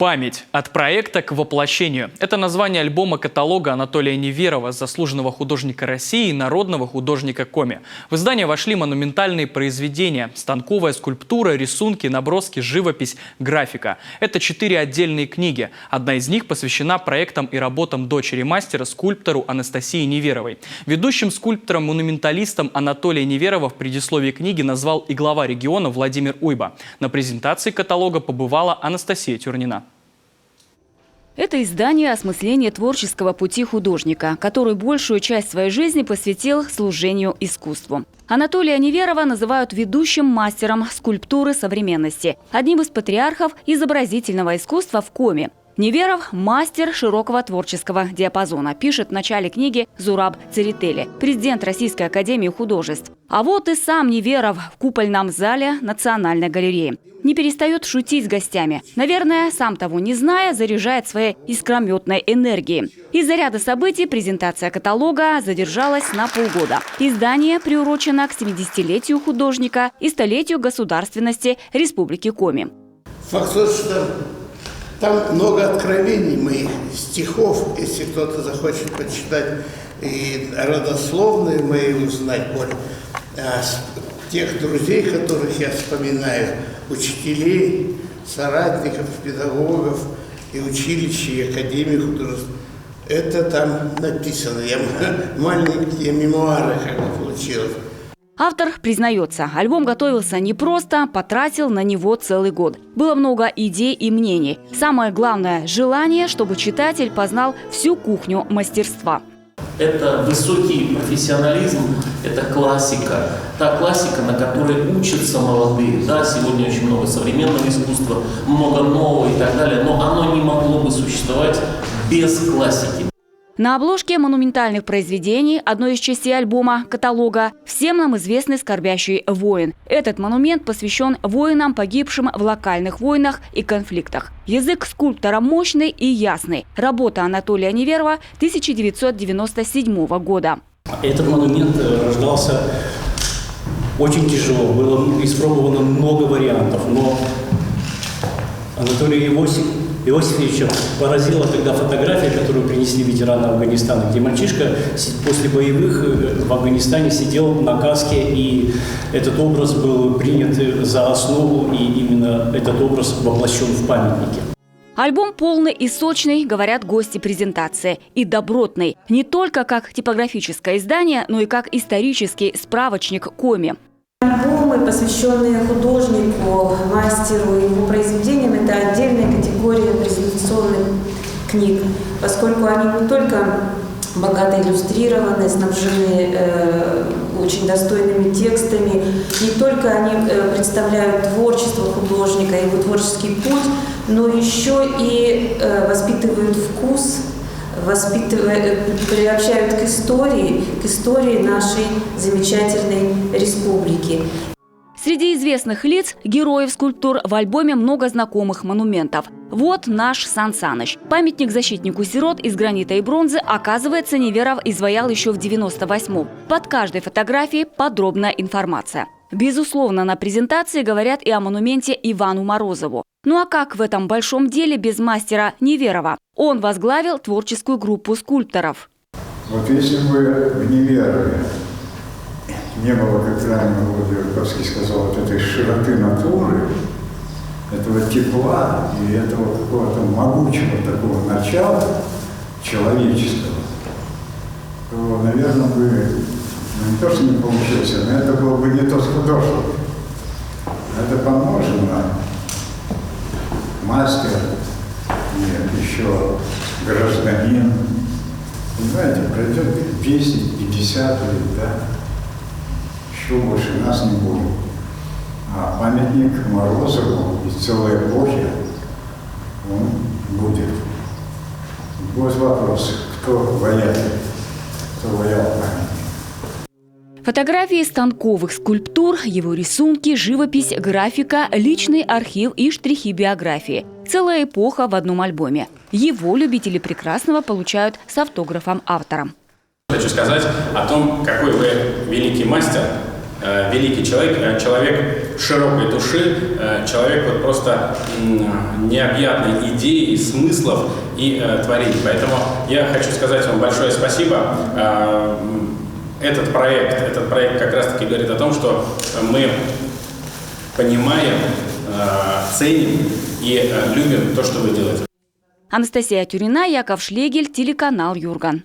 «Память. От проекта к воплощению». Это название альбома-каталога Анатолия Неверова, заслуженного художника России и народного художника Коми. В издание вошли монументальные произведения: станковая скульптура, рисунки, наброски, живопись, графика. Это 4 отдельные книги. Одна из них посвящена проектам и работам дочери мастера, скульптору Анастасии Неверовой. Ведущим скульптором-монументалистом Анатолия Неверова в предисловии книги назвал и глава региона Владимир Уйба. На презентации каталога побывала Анастасия Тюрнина. Это издание – осмысление творческого пути художника, который большую часть своей жизни посвятил служению искусству. Анатолия Неверова называют ведущим мастером скульптуры современности, одним из патриархов изобразительного искусства в Коми. Неверов – мастер широкого творческого диапазона, пишет в начале книги Зураб Церетели, президент Российской академии художеств. А вот и сам Неверов в купольном зале Национальной галереи. Не перестает шутить с гостями. Наверное, сам того не зная, заряжает своей искрометной энергией. Из-за ряда событий презентация каталога задержалась на полгода. Издание приурочено к 70-летию художника и столетию государственности Республики Коми. Факт тот, что там много откровений моих стихов, если кто-то захочет почитать, и родословные мои узнать, вот, тех друзей, которых я вспоминаю, учителей, соратников, педагогов и училища, и академии художеств. Это там написано. Маленькие мемуары как бы получилось. Автор признается, альбом готовился непросто, потратил на него целый год. Было много идей и мнений. Самое главное – желание, чтобы читатель познал всю кухню мастерства. Это высокий профессионализм, это классика. Та классика, на которой учатся молодые. Да, сегодня очень много современного искусства, много нового и так далее, но оно не могло бы существовать без классики. На обложке монументальных произведений одной из частей альбома каталога всем нам известный «Скорбящий воин». Этот монумент посвящен воинам, погибшим в локальных войнах и конфликтах. Язык скульптора мощный и ясный. Работа Анатолия Неверова 1997 года. Этот монумент рождался очень тяжело. Было испробовано много вариантов, но Анатолия Иосифовича поразила тогда фотография, которую принесли ветераны Афганистана, где мальчишка после боевых в Афганистане сидел на каске, и этот образ был принят за основу, и именно этот образ воплощен в памятнике. Альбом полный и сочный, говорят гости презентации, и добротный. Не только как типографическое издание, но и как исторический справочник Коми. Альбомы, посвященные художнику, мастеру и его произведениям, это отдельная категория презентационных книг, поскольку они не только богато иллюстрированы, снабжены очень достойными текстами, не только они представляют творчество художника, его творческий путь, но еще и воспитывают вкус, приобщают к истории нашей замечательной республики. Среди известных лиц, героев скульптур в альбоме много знакомых монументов. Вот наш Сан Саныч. Памятник защитнику сирот из гранита и бронзы, оказывается, Неверов изваял еще в 98-м. Под каждой фотографией подробная информация. Безусловно, на презентации говорят и о монументе Ивану Морозову. Ну а как в этом большом деле без мастера Неверова? Он возглавил творческую группу скульпторов. Вот если бы в Неверове не было, как ранее Владимир сказал, вот этой широты натуры, этого тепла и этого какого-то могучего такого начала человеческого, то, наверное, бы не то, что не получилось, но это было бы не тот художник. Это помножено мастер и еще гражданин. Понимаете, пройдет 10, 50 лет, да? Еще больше нас не будет. А памятник Морозову из целой эпохи, он будет. Будет вопрос, кто ваял памятник. Фотографии станковых скульптур, его рисунки, живопись, графика, личный архив и штрихи биографии. Целая эпоха в одном альбоме. Его любители прекрасного получают с автографом автора. Хочу сказать о том, какой вы великий мастер, великий человек, человек широкой души, человек вот просто необъятной идеи, смыслов и творений. Поэтому я хочу сказать вам большое спасибо. Этот проект как раз-таки говорит о том, что мы понимаем, ценим и любим то, что вы делаете. Анастасия Тюрина, Яков Шлегель, телеканал Юрган.